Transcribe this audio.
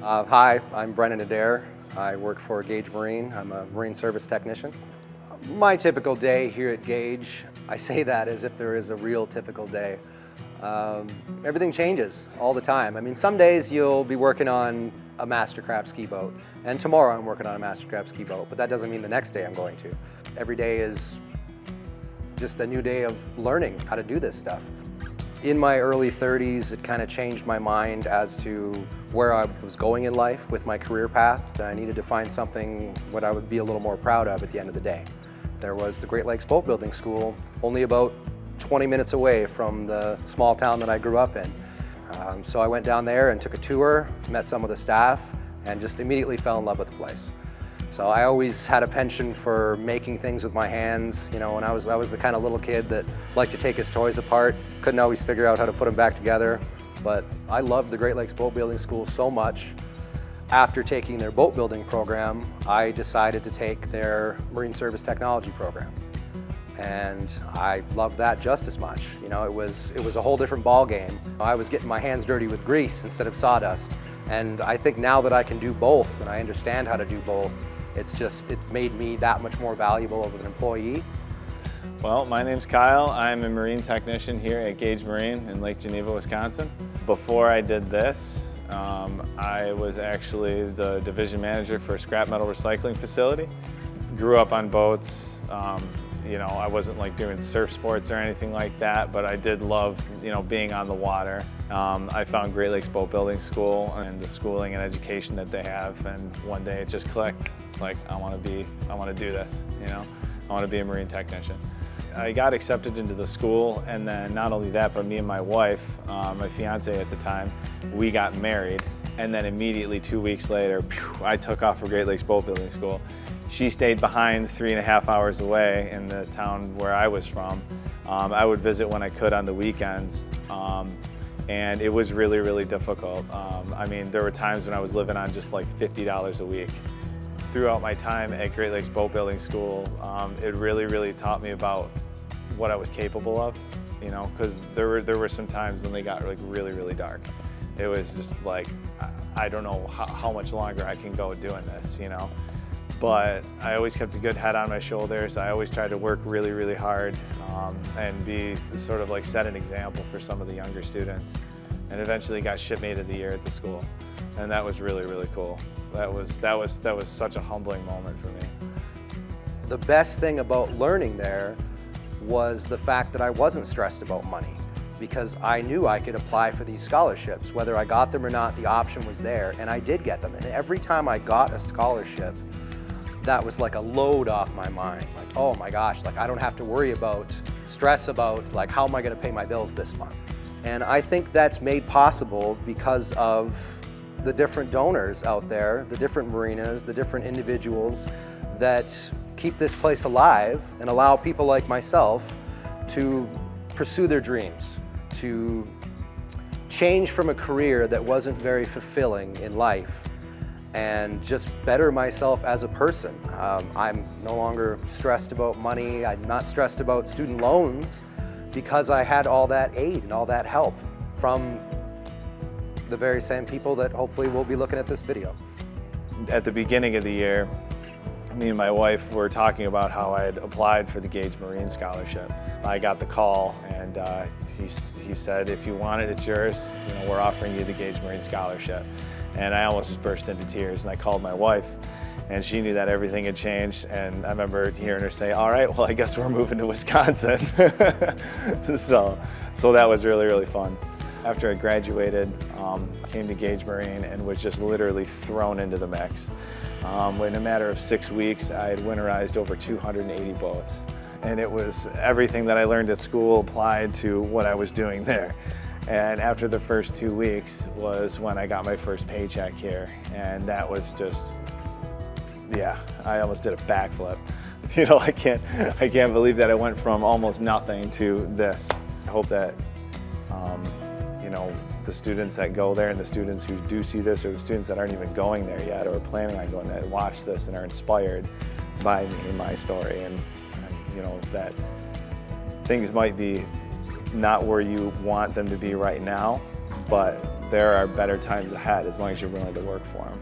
Hi, I'm Brennan Adair. I work for Gage Marine. I'm a marine service technician. My typical day here at Gage, I say that as if there is a real typical day. Everything changes all the time. I mean, some days you'll be working on a Mastercraft ski boat, and tomorrow I'm working on a Mastercraft ski boat, but that doesn't mean the next day I'm going to. Every day is just a new day of learning how to do this stuff. In my early 30s, it kind of changed my mind as to where I was going in life with my career path. I needed to find something what I would be a little more proud of at the end of the day. There was the Great Lakes Boat Building School, only about 20 minutes away from the small town that I grew up in. So I went down there and took a tour, met some of the staff, and just immediately fell in love with the place. So I always had a penchant for making things with my hands. You know, when I was the kind of little kid that liked to take his toys apart, couldn't always figure out how to put them back together. But I loved the Great Lakes Boat Building School so much. After taking their boat building program, I decided to take their Marine Service Technology program. And I loved that just as much. You know, it was a whole different ball game. I was getting my hands dirty with grease instead of sawdust. And I think now that I can do both and I understand how to do both, it's made me that much more valuable as an employee. Well, my name's Kyle. I'm a marine technician here at Gage Marine in Lake Geneva, Wisconsin. Before I did this, I was actually the division manager for a scrap metal recycling facility. Grew up on boats. You know, I wasn't like doing surf sports or anything like that, but I did love, you know, being on the water. I found Great Lakes Boat Building School and the schooling and education that they have, and one day it just clicked. It's like, I want to do this, you know? I want to be a marine technician. I got accepted into the school, and then not only that, but me and my wife, my fiance at the time, we got married, and then immediately 2 weeks later, I took off for Great Lakes Boat Building School. She stayed behind 3.5 hours away in the town where I was from. I would visit when I could on the weekends, and it was really, really difficult. I mean, there were times when I was living on just like $50 a week. Throughout my time at Great Lakes Boat Building School, it really, really taught me about what I was capable of, you know, because there were some times when they got like really, really dark. It was just like, I don't know how much longer I can go doing this, you know. But I always kept a good head on my shoulders. I always tried to work really, really hard and be sort of like set an example for some of the younger students. And eventually got shipmate of the year at the school. And that was really, really cool. That was such a humbling moment for me. The best thing about learning there was the fact that I wasn't stressed about money, because I knew I could apply for these scholarships. Whether I got them or not, the option was there, and I did get them. And every time I got a scholarship, that was like a load off my mind. Like, oh my gosh, like I don't have to worry about, stress about, like, how am I gonna pay my bills this month? And I think that's made possible because of the different donors out there, the different marinas, the different individuals that keep this place alive and allow people like myself to pursue their dreams, to change from a career that wasn't very fulfilling in life and just better myself as a person. I'm no longer stressed about money. I'm not stressed about student loans because I had all that aid and all that help from the very same people that hopefully will be looking at this video. At the beginning of the year, me and my wife were talking about how I had applied for the Gage Marine Scholarship. I got the call, and he said, if you want it, it's yours. You know, we're offering you the Gage Marine Scholarship. And I almost just burst into tears, and I called my wife, and she knew that everything had changed, and I remember hearing her say, all right, well, I guess we're moving to Wisconsin. So that was really, really fun. After I graduated, came to Gage Marine and was just literally thrown into the mix. In a matter of 6 weeks, I had winterized over 280 boats. And it was everything that I learned at school applied to what I was doing there. And after the first 2 weeks was when I got my first paycheck here. And that was just, yeah, I almost did a backflip. You know, I can't believe that I went from almost nothing to this. I hope that, you know, the students that go there and the students who do see this, or the students that aren't even going there yet or planning on going there, watch this and are inspired by me and my story, and you know, that things might be not where you want them to be right now, but there are better times ahead as long as you're willing to work for them.